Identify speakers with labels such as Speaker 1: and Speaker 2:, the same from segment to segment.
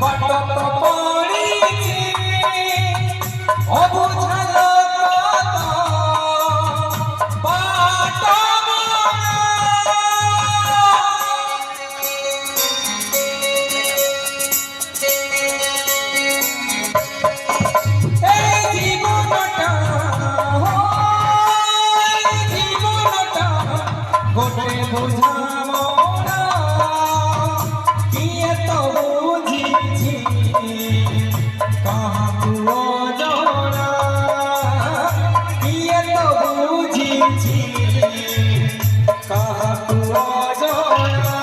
Speaker 1: বাটত পড়িছি অবুঝাল কত বাট গোটে বুঝামরা কিয়ে তো বুঝিছি কাহাকু অজনা কিয়ে তো বুঝিছি কাহাকু অজনা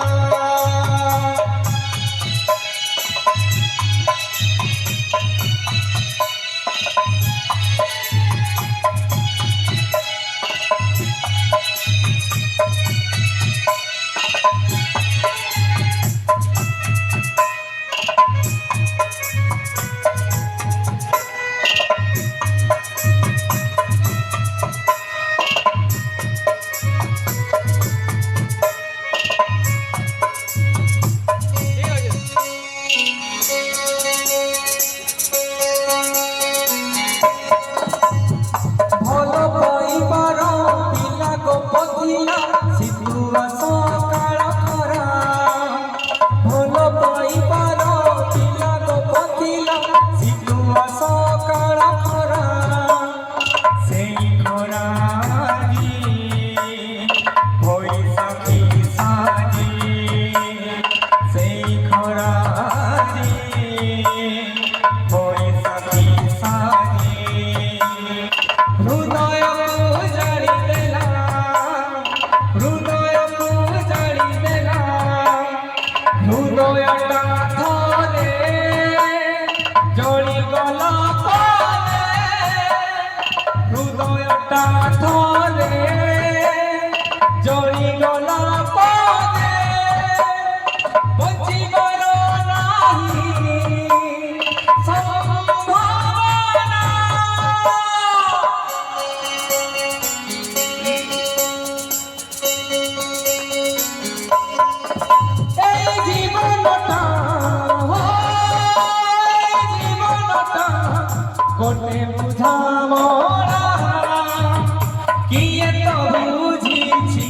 Speaker 1: সিতুয়া সকাল খরা ভোল পাইবার পিলা গো পথিলা সিতুয়া সকাল খরা সেই খরারি বৈশাখী সাজি সেই খরারি বৈশাখী সাজি হৃদয় জাড়ি দেলা হৃদয়কু জাড়ি দেলা হৃদয়টা থলে জড়ি গল পলে হৃদয়টা থলে জড়ি গল পলে বঞ্চিবার নাহি সম্ভাবনা গোটে বুঝামরা কিয়ে তো বুঝিছি